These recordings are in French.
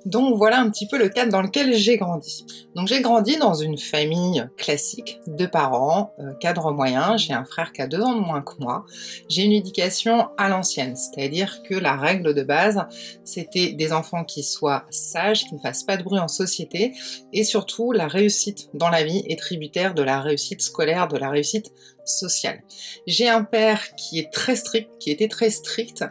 Donc voilà un petit peu le cadre dans lequel j'ai grandi. Donc j'ai grandi dans une famille classique, deux parents, cadre moyen, j'ai un frère qui a 2 ans de moins que moi. J'ai une éducation à l'ancienne, c'est-à-dire que la règle de base, c'était des enfants qui soient sages, qui ne fassent pas de bruit en société, et surtout la réussite dans la vie est tributaire de la réussite scolaire, de la réussite sociale. J'ai un père qui est très strict, qui était très strict,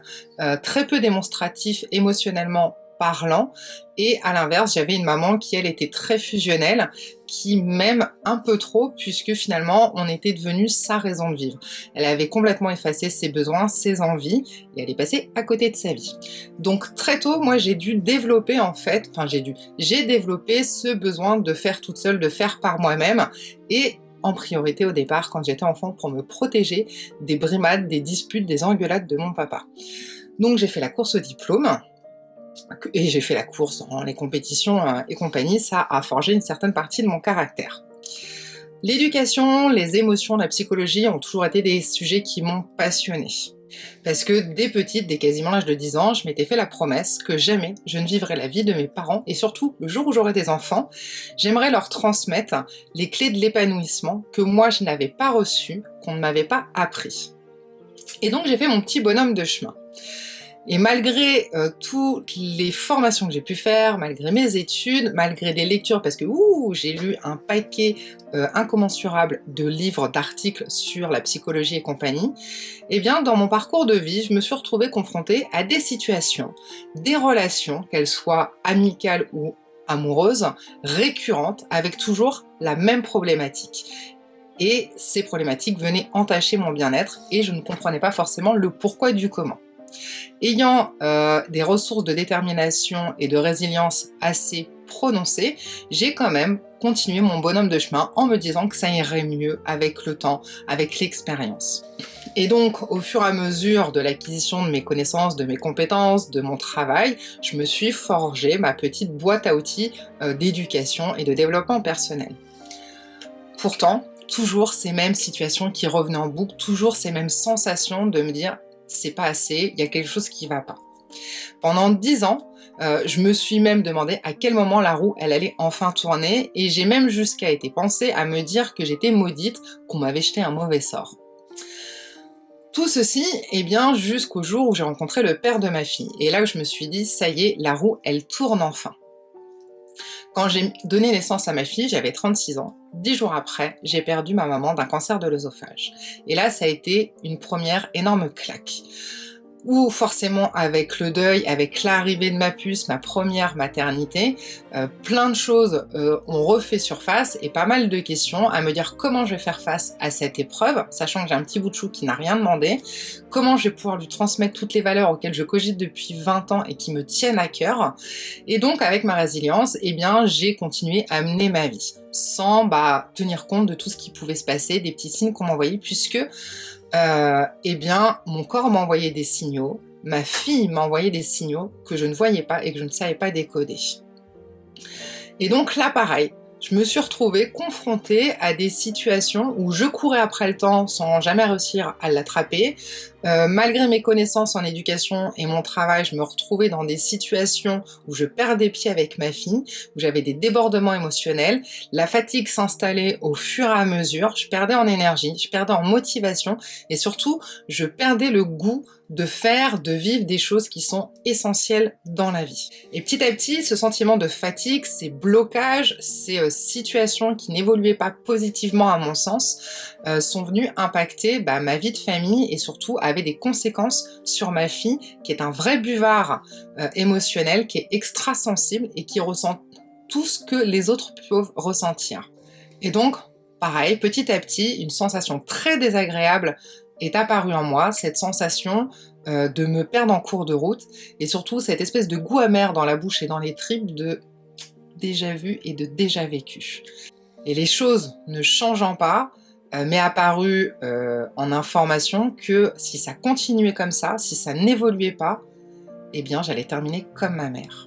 très peu démonstratif émotionnellement parlant, et à l'inverse, j'avais une maman qui, elle, était très fusionnelle, qui m'aime un peu trop, puisque finalement, on était devenu sa raison de vivre. Elle avait complètement effacé ses besoins, ses envies, et elle est passée à côté de sa vie. Donc très tôt, moi, j'ai dû développer, en fait, j'ai développé ce besoin de faire toute seule, de faire par moi-même, et en priorité au départ, quand j'étais enfant, pour me protéger des brimades, des disputes, des engueulades de mon papa. Donc j'ai fait la course au diplôme, et j'ai fait la course dans les compétitions et compagnie, ça a forgé une certaine partie de mon caractère. L'éducation, les émotions, la psychologie ont toujours été des sujets qui m'ont passionnée. Parce que dès petite, dès quasiment l'âge de 10 ans, je m'étais fait la promesse que jamais je ne vivrais la vie de mes parents, et surtout, le jour où j'aurai des enfants, j'aimerais leur transmettre les clés de l'épanouissement que moi je n'avais pas reçues, qu'on ne m'avait pas appris. Et donc j'ai fait mon petit bonhomme de chemin. Et malgré toutes les formations que j'ai pu faire, malgré mes études, malgré des lectures, parce que j'ai lu un paquet incommensurable de livres, d'articles sur la psychologie et compagnie, eh bien dans mon parcours de vie, je me suis retrouvée confrontée à des situations, des relations, qu'elles soient amicales ou amoureuses, récurrentes, avec toujours la même problématique. Et ces problématiques venaient entacher mon bien-être et je ne comprenais pas forcément le pourquoi du comment. Ayant des ressources de détermination et de résilience assez prononcées, j'ai quand même continué mon bonhomme de chemin en me disant que ça irait mieux avec le temps, avec l'expérience. Et donc, au fur et à mesure de l'acquisition de mes connaissances, de mes compétences, de mon travail, je me suis forgé ma petite boîte à outils d'éducation et de développement personnel. Pourtant, toujours ces mêmes situations qui revenaient en boucle, toujours ces mêmes sensations de me dire c'est pas assez, il y a quelque chose qui va pas. Pendant 10 ans, je me suis même demandé à quel moment la roue elle allait enfin tourner, et j'ai même jusqu'à été pensée à me dire que j'étais maudite, qu'on m'avait jeté un mauvais sort. Tout ceci, eh bien, jusqu'au jour où j'ai rencontré le père de ma fille, et là où je me suis dit, ça y est, la roue elle tourne enfin. Quand j'ai donné naissance à ma fille, j'avais 36 ans. 10 jours après, j'ai perdu ma maman d'un cancer de l'œsophage. Et là, ça a été une première énorme claque. Où forcément, avec le deuil, avec l'arrivée de ma puce, ma première maternité, plein de choses ont refait surface et pas mal de questions à me dire comment je vais faire face à cette épreuve, sachant que j'ai un petit bout de chou qui n'a rien demandé, comment je vais pouvoir lui transmettre toutes les valeurs auxquelles je cogite depuis 20 ans et qui me tiennent à cœur. Et donc, avec ma résilience, eh bien, j'ai continué à mener ma vie, sans tenir compte de tout ce qui pouvait se passer, des petits signes qu'on m'envoyait, puisque eh bien, mon corps m'envoyait des signaux, ma fille m'envoyait des signaux que je ne voyais pas et que je ne savais pas décoder. Et donc là, pareil, je me suis retrouvée confrontée à des situations où je courais après le temps sans jamais réussir à l'attraper. Malgré mes connaissances en éducation et mon travail, je me retrouvais dans des situations où je perdais pied avec ma fille, où j'avais des débordements émotionnels, la fatigue s'installait au fur et à mesure, je perdais en énergie, je perdais en motivation et surtout, je perdais le goût de faire, de vivre des choses qui sont essentielles dans la vie. Et petit à petit, ce sentiment de fatigue, ces blocages, ces situations qui n'évoluaient pas positivement à mon sens, sont venus impacter ma vie de famille et surtout avaient des conséquences sur ma fille qui est un vrai buvard émotionnel, qui est extra sensible et qui ressent tout ce que les autres peuvent ressentir. Et donc, pareil, petit à petit, une sensation très désagréable est apparue en moi, cette sensation de me perdre en cours de route, et surtout cette espèce de goût amer dans la bouche et dans les tripes de déjà vu et de déjà vécu. Et les choses ne changeant pas, m'est apparu en information que si ça continuait comme ça, si ça n'évoluait pas, eh bien j'allais terminer comme ma mère.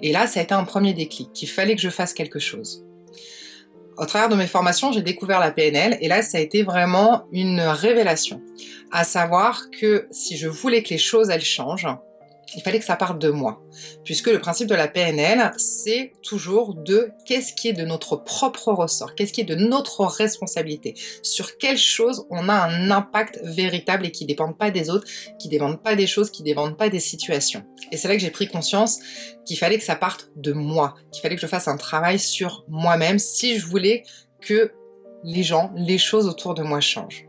Et là, ça a été un premier déclic, qu'il fallait que je fasse quelque chose. Au travers de mes formations, j'ai découvert la PNL et là, ça a été vraiment une révélation. À savoir que si je voulais que les choses, elles changent, il fallait que ça parte de moi. Puisque le principe de la PNL, c'est toujours de qu'est-ce qui est de notre propre ressort, qu'est-ce qui est de notre responsabilité, sur quelles choses on a un impact véritable et qui ne dépendent pas des autres, qui ne dépendent pas des choses, qui ne dépendent pas des situations. Et c'est là que j'ai pris conscience qu'il fallait que ça parte de moi, qu'il fallait que je fasse un travail sur moi-même si je voulais que les gens, les choses autour de moi changent.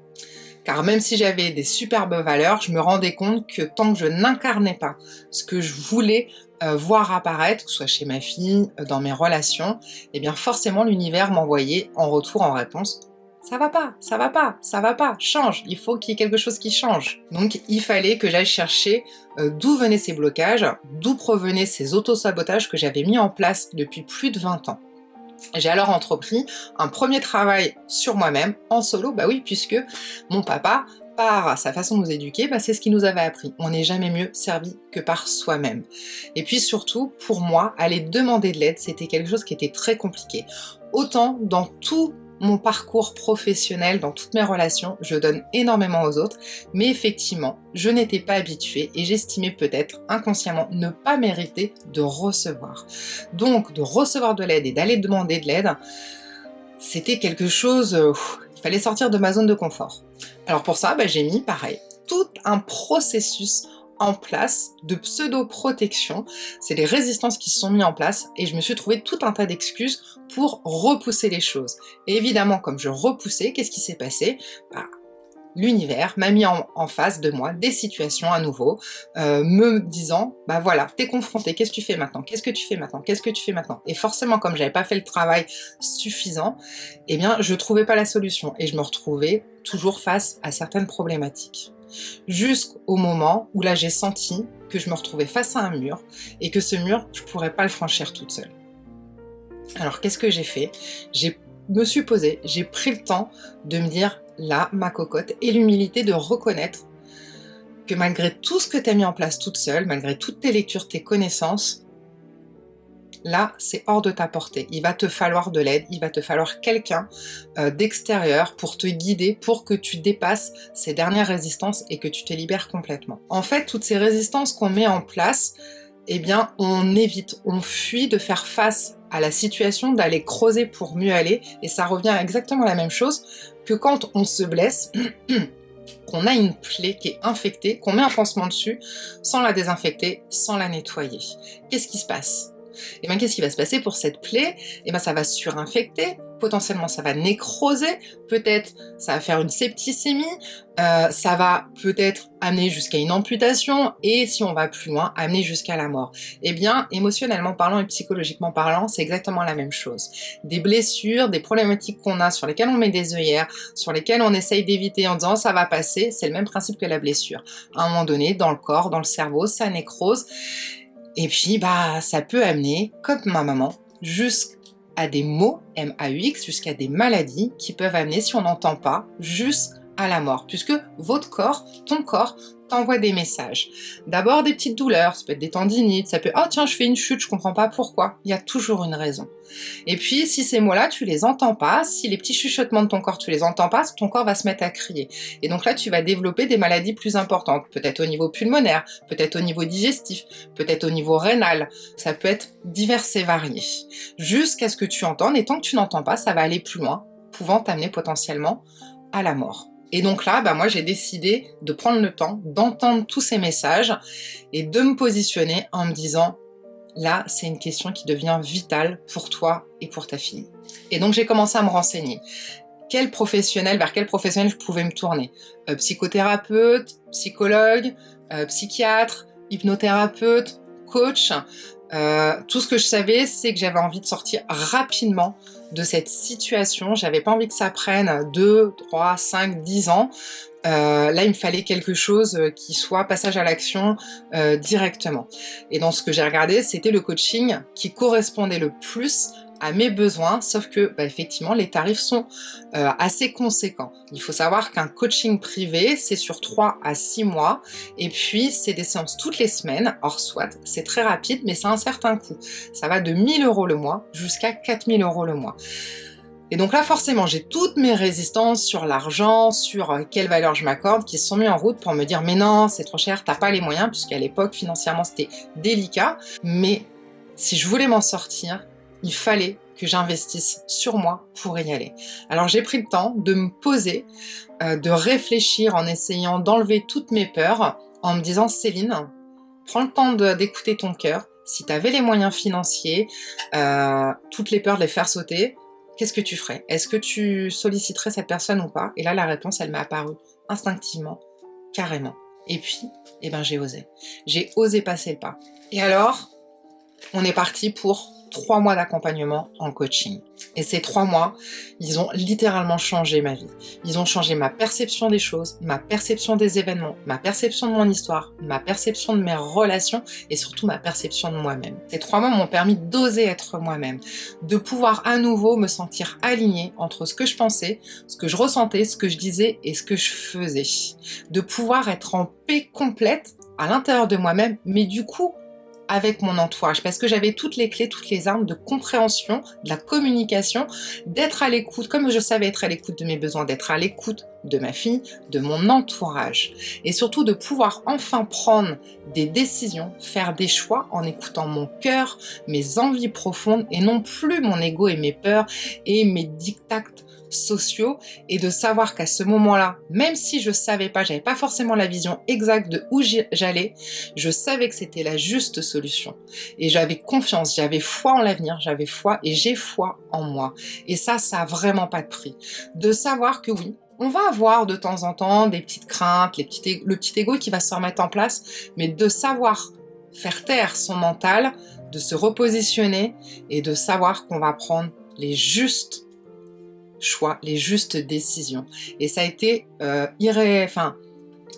Car même si j'avais des superbes valeurs, je me rendais compte que tant que je n'incarnais pas ce que je voulais voir apparaître, que ce soit chez ma fille, dans mes relations, eh bien forcément l'univers m'envoyait en retour, en réponse, ça va pas, ça va pas, ça va pas, change, il faut qu'il y ait quelque chose qui change. Donc il fallait que j'aille chercher d'où venaient ces blocages, d'où provenaient ces autosabotages que j'avais mis en place depuis plus de 20 ans. J'ai alors entrepris un premier travail sur moi-même, en solo, bah oui, puisque mon papa, par sa façon de nous éduquer, bah c'est ce qu'il nous avait appris. On n'est jamais mieux servi que par soi-même. Et puis surtout, pour moi, aller demander de l'aide, c'était quelque chose qui était très compliqué. Autant dans tout mon parcours professionnel, dans toutes mes relations, je donne énormément aux autres, mais effectivement, je n'étais pas habituée et j'estimais peut-être inconsciemment ne pas mériter de recevoir. Donc, de recevoir de l'aide et d'aller demander de l'aide, c'était quelque chose, il fallait sortir de ma zone de confort. Alors pour ça, j'ai mis, pareil, tout un processus en place de pseudo-protection. C'est les résistances qui se sont mises en place et je me suis trouvé tout un tas d'excuses pour repousser les choses. Et évidemment, comme je repoussais, qu'est-ce qui s'est passé ? L'univers m'a mis en face de moi des situations à nouveau, me disant, voilà, t'es confronté, qu'est-ce que tu fais maintenant ? Qu'est-ce que tu fais maintenant ? Qu'est-ce que tu fais maintenant ? Et forcément, comme j'avais pas fait le travail suffisant, eh bien, je trouvais pas la solution et je me retrouvais toujours face à certaines problématiques. Jusqu'au moment où là, j'ai senti que je me retrouvais face à un mur et que ce mur, je pourrais pas le franchir toute seule. Alors, qu'est-ce que j'ai fait ? Je me suis posée, j'ai pris le temps de me dire, là, ma cocotte, et l'humilité de reconnaître que malgré tout ce que tu as mis en place toute seule, malgré toutes tes lectures, tes connaissances, là, c'est hors de ta portée. Il va te falloir de l'aide, il va te falloir quelqu'un d'extérieur pour te guider, pour que tu dépasses ces dernières résistances et que tu te libères complètement. En fait, toutes ces résistances qu'on met en place, eh bien, on évite, on fuit de faire face à la situation, d'aller creuser pour mieux aller, et ça revient exactement à la même chose que quand on se blesse, qu'on a une plaie qui est infectée, qu'on met un pansement dessus, sans la désinfecter, sans la nettoyer. Qu'est-ce qui se passe ? Et bien, qu'est-ce qui va se passer pour cette plaie ? Et bien, ça va surinfecter, potentiellement ça va nécroser, peut-être ça va faire une septicémie, ça va peut-être amener jusqu'à une amputation, et si on va plus loin, amener jusqu'à la mort. Et bien, émotionnellement parlant et psychologiquement parlant, c'est exactement la même chose. Des blessures, des problématiques qu'on a, sur lesquelles on met des œillères, sur lesquelles on essaye d'éviter en disant ça va passer, c'est le même principe que la blessure. À un moment donné, dans le corps, dans le cerveau, ça nécrose. Et puis, ça peut amener, comme ma maman, jusqu'à des maux, M-A-U-X, jusqu'à des maladies qui peuvent amener, si on n'entend pas, jusqu'à la mort. Puisque votre corps, ton corps, t'envoie des messages. D'abord des petites douleurs, ça peut être des tendinites, ça peut « Oh tiens, je fais une chute, je comprends pas pourquoi ». Il y a toujours une raison. Et puis, si ces mots-là, tu les entends pas, si les petits chuchotements de ton corps, tu les entends pas, ton corps va se mettre à crier. Et donc là, tu vas développer des maladies plus importantes, peut-être au niveau pulmonaire, peut-être au niveau digestif, peut-être au niveau rénal. Ça peut être divers et varié. Jusqu'à ce que tu entendes, et tant que tu n'entends pas, ça va aller plus loin, pouvant t'amener potentiellement à la mort. Et donc là, moi j'ai décidé de prendre le temps d'entendre tous ces messages et de me positionner en me disant là, c'est une question qui devient vitale pour toi et pour ta fille. Et donc j'ai commencé à me renseigner. Vers quel professionnel je pouvais me tourner ? Psychothérapeute, psychologue, psychiatre, hypnothérapeute, coach. Tout ce que je savais, c'est que j'avais envie de sortir rapidement de cette situation. J'avais pas envie que ça prenne 2, 3, 5, 10 ans. Là, il me fallait quelque chose qui soit passage à l'action directement. Et dans ce que j'ai regardé, c'était le coaching qui correspondait le plus à mes besoins, sauf que effectivement les tarifs sont assez conséquents. Il faut savoir qu'un coaching privé, c'est sur 3 à 6 mois, et puis c'est des séances toutes les semaines, or soit, c'est très rapide, mais ça a un certain coût. Ça va de 1 000 € le mois jusqu'à 4 000 € le mois. Et donc là, forcément, j'ai toutes mes résistances sur l'argent, sur quelle valeur je m'accorde, qui se sont mis en route pour me dire « Mais non, c'est trop cher, t'as pas les moyens », puisqu'à l'époque, financièrement, c'était délicat. Mais si je voulais m'en sortir, il fallait que j'investisse sur moi pour y aller. Alors j'ai pris le temps de me poser, de réfléchir en essayant d'enlever toutes mes peurs, en me disant « Céline, prends le temps d'écouter ton cœur. Si tu avais les moyens financiers, toutes les peurs de les faire sauter, qu'est-ce que tu ferais? Est-ce que tu solliciterais cette personne ou pas ?» Et là, la réponse, elle m'est apparue instinctivement, carrément. Et puis, eh ben, j'ai osé. J'ai osé passer le pas. Et alors, on est parti pour 3 mois d'accompagnement en coaching. Et ces 3 mois, ils ont littéralement changé ma vie. Ils ont changé ma perception des choses, ma perception des événements, ma perception de mon histoire, ma perception de mes relations et surtout ma perception de moi-même. Ces 3 mois m'ont permis d'oser être moi-même, de pouvoir à nouveau me sentir alignée entre ce que je pensais, ce que je ressentais, ce que je disais et ce que je faisais. De pouvoir être en paix complète à l'intérieur de moi-même, mais du coup, avec mon entourage, parce que j'avais toutes les clés, toutes les armes de compréhension, de la communication, d'être à l'écoute, comme je savais être à l'écoute de mes besoins, d'être à l'écoute de ma fille, de mon entourage, et surtout de pouvoir enfin prendre des décisions, faire des choix en écoutant mon cœur, mes envies profondes, et non plus mon ego et mes peurs et mes dictats sociaux, et de savoir qu'à ce moment-là, même si je savais pas, j'avais pas forcément la vision exacte de où j'allais, je savais que c'était la juste solution. Et j'avais confiance, j'avais foi en l'avenir, j'avais foi et j'ai foi en moi. Et ça a vraiment pas de prix. De savoir que oui, on va avoir de temps en temps des petites craintes, le petit ego qui va se remettre en place, mais de savoir faire taire son mental, de se repositionner et de savoir qu'on va prendre les justes choix, les justes décisions. Et ça a été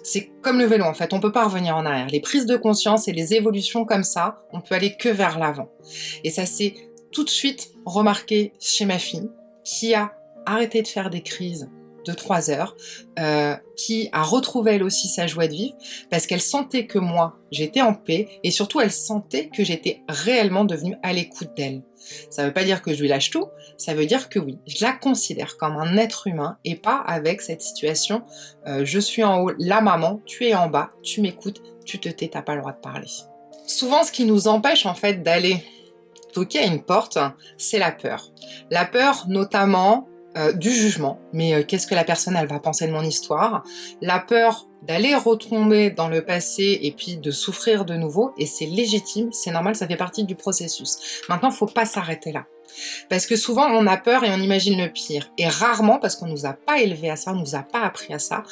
c'est comme le vélo en fait, on peut pas revenir en arrière. Les prises de conscience et les évolutions comme ça, on peut aller que vers l'avant. Et ça s'est tout de suite remarqué chez ma fille, qui a arrêté de faire des crises de 3 heures, qui a retrouvé elle aussi sa joie de vivre, parce qu'elle sentait que moi, j'étais en paix, et surtout elle sentait que j'étais réellement devenue à l'écoute d'elle. Ça veut pas dire que je lui lâche tout, ça veut dire que oui, je la considère comme un être humain, et pas avec cette situation, je suis en haut, la maman, tu es en bas, tu m'écoutes, tu te tais, t'as pas le droit de parler. Souvent, ce qui nous empêche en fait d'aller toquer à une porte, c'est la peur. La peur notamment du jugement, mais qu'est-ce que la personne elle va penser de mon histoire, la peur d'aller retomber dans le passé et puis de souffrir de nouveau, et c'est légitime, c'est normal, ça fait partie du processus. Maintenant, faut pas s'arrêter là. Parce que souvent, on a peur et on imagine le pire. Et rarement, parce qu'on nous a pas élevés à ça, on nous a pas appris à ça,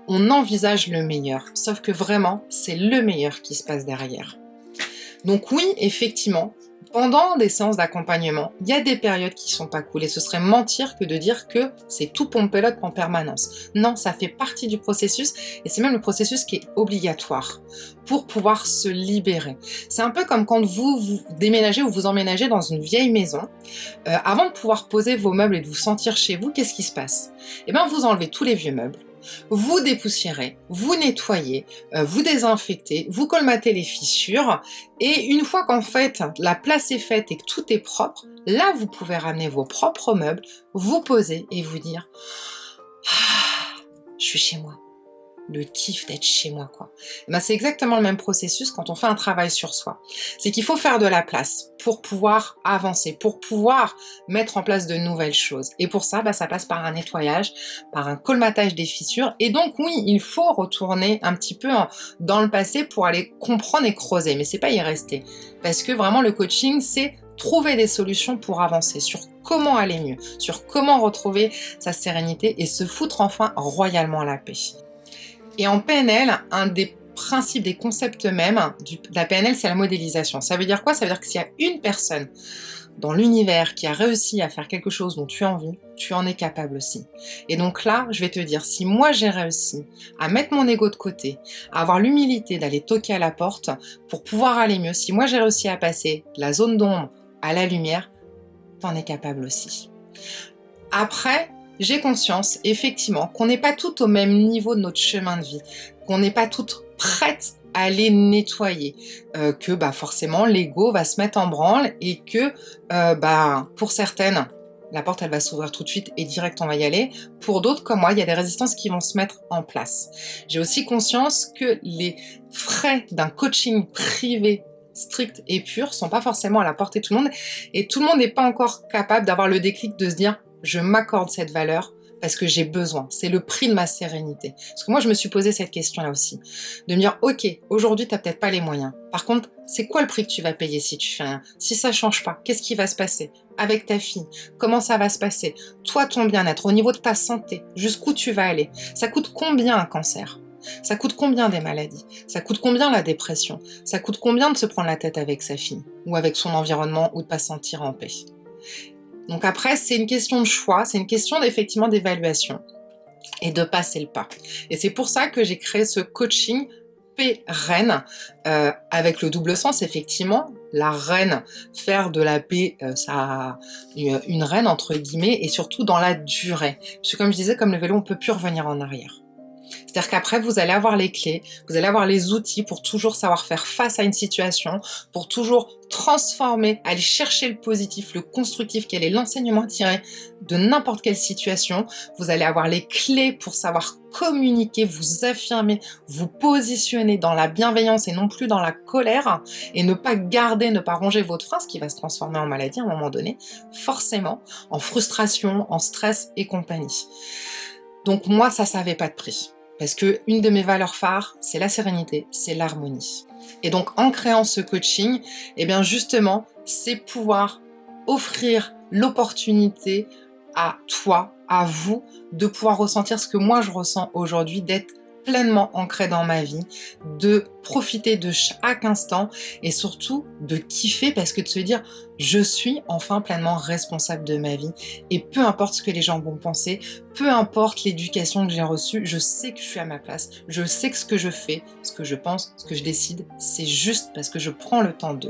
on envisage le meilleur. Sauf que vraiment, c'est le meilleur qui se passe derrière. Donc oui, effectivement, pendant des séances d'accompagnement, il y a des périodes qui sont pas cool et ce serait mentir que de dire que c'est tout pompelote en permanence. Non, ça fait partie du processus et c'est même le processus qui est obligatoire pour pouvoir se libérer. C'est un peu comme quand vous déménagez ou vous emménagez dans une vieille maison. Avant de pouvoir poser vos meubles et de vous sentir chez vous, qu'est-ce qui se passe? Eh bien, vous enlevez tous les vieux meubles, vous dépoussiérez, vous nettoyez, vous désinfectez, vous colmatez les fissures, et une fois qu'en fait la place est faite et que tout est propre, là vous pouvez ramener vos propres meubles, vous poser et vous dire ah, je suis chez moi. Le kiff d'être chez moi, quoi. Et ben, c'est exactement le même processus quand on fait un travail sur soi. C'est qu'il faut faire de la place pour pouvoir avancer, pour pouvoir mettre en place de nouvelles choses. Et pour ça, ça passe par un nettoyage, par un colmatage des fissures. Et donc, oui, il faut retourner un petit peu dans le passé pour aller comprendre et creuser. Mais c'est pas y rester. Parce que vraiment, le coaching, c'est trouver des solutions pour avancer sur comment aller mieux, sur comment retrouver sa sérénité et se foutre enfin royalement la paix. Et en PNL, un des principes, des concepts même de la PNL, c'est la modélisation. Ça veut dire quoi? Ça veut dire que s'il y a une personne dans l'univers qui a réussi à faire quelque chose dont tu as envie, tu en es capable aussi. Et donc là, je vais te dire, si moi j'ai réussi à mettre mon ego de côté, à avoir l'humilité d'aller toquer à la porte pour pouvoir aller mieux, si moi j'ai réussi à passer de la zone d'ombre à la lumière, tu en es capable aussi. Après, j'ai conscience, effectivement, qu'on n'est pas toutes au même niveau de notre chemin de vie, qu'on n'est pas toutes prêtes à les nettoyer, que forcément l'ego va se mettre en branle et que pour certaines, la porte, elle va s'ouvrir tout de suite et direct, on va y aller. Pour d'autres, comme moi, il y a des résistances qui vont se mettre en place. J'ai aussi conscience que les frais d'un coaching privé strict et pur sont pas forcément à la portée de tout le monde, et tout le monde n'est pas encore capable d'avoir le déclic de se dire « je m'accorde cette valeur », parce que j'ai besoin, c'est le prix de ma sérénité. Parce que moi, je me suis posé cette question-là aussi, de me dire, ok, aujourd'hui, tu n'as peut-être pas les moyens. Par contre, c'est quoi le prix que tu vas payer si tu fais rien? Si ça change pas, qu'est-ce qui va se passer avec ta fille? Comment ça va se passer? Toi, ton bien-être, au niveau de ta santé, jusqu'où tu vas aller? Ça coûte combien un cancer? Ça coûte combien des maladies? Ça coûte combien la dépression? Ça coûte combien de se prendre la tête avec sa fille? Ou avec son environnement, ou de pas se sentir en paix? Donc après, c'est une question de choix, c'est une question effectivement d'évaluation et de passer le pas. Et c'est pour ça que j'ai créé ce coaching paix-reine, avec le double sens, effectivement. La reine, faire de la paix, ça a une reine, entre guillemets, et surtout dans la durée. Parce que comme je disais, comme le vélo, on ne peut plus revenir en arrière. C'est-à-dire qu'après, vous allez avoir les clés, vous allez avoir les outils pour toujours savoir faire face à une situation, pour toujours transformer, aller chercher le positif, le constructif, quel est l'enseignement tiré de n'importe quelle situation. Vous allez avoir les clés pour savoir communiquer, vous affirmer, vous positionner dans la bienveillance et non plus dans la colère, et ne pas garder, ne pas ronger votre frein, ce qui va se transformer en maladie à un moment donné, forcément, en frustration, en stress et compagnie. Donc moi, ça n'avait pas de prix. Parce que une de mes valeurs phares, c'est la sérénité, c'est l'harmonie. Et donc en créant ce coaching, eh bien justement, c'est pouvoir offrir l'opportunité à toi, à vous, de pouvoir ressentir ce que moi je ressens aujourd'hui, d'être pleinement ancré dans ma vie, de profiter de chaque instant et surtout de kiffer, parce que de se dire je suis enfin pleinement responsable de ma vie, et peu importe ce que les gens vont penser, peu importe l'éducation que j'ai reçue, je sais que je suis à ma place, je sais que ce que je fais, ce que je pense, ce que je décide, c'est juste parce que je prends le temps d'eux.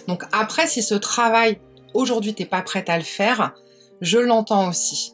Donc après, si ce travail, aujourd'hui, t'es pas prête à le faire, je l'entends aussi.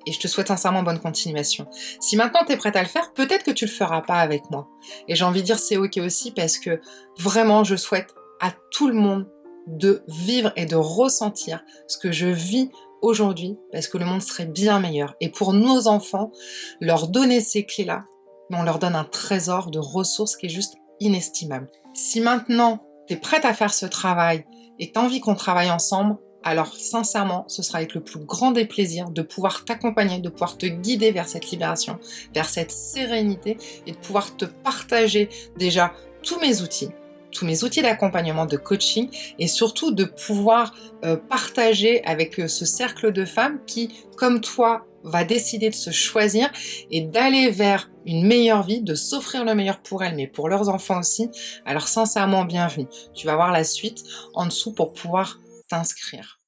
Et je te souhaite sincèrement bonne continuation. Si maintenant tu es prête à le faire, peut-être que tu le feras pas avec moi. Et j'ai envie de dire c'est ok aussi, parce que vraiment je souhaite à tout le monde de vivre et de ressentir ce que je vis aujourd'hui, parce que le monde serait bien meilleur. Et pour nos enfants, leur donner ces clés-là, on leur donne un trésor de ressources qui est juste inestimable. Si maintenant tu es prête à faire ce travail et que tu as envie qu'on travaille ensemble, alors sincèrement, ce sera avec le plus grand des plaisirs de pouvoir t'accompagner, de pouvoir te guider vers cette libération, vers cette sérénité, et de pouvoir te partager déjà tous mes outils d'accompagnement, de coaching, et surtout de pouvoir partager avec ce cercle de femmes qui, comme toi, va décider de se choisir et d'aller vers une meilleure vie, de s'offrir le meilleur pour elles, mais pour leurs enfants aussi. Alors sincèrement, bienvenue. Tu vas voir la suite en dessous pour pouvoir t'inscrire.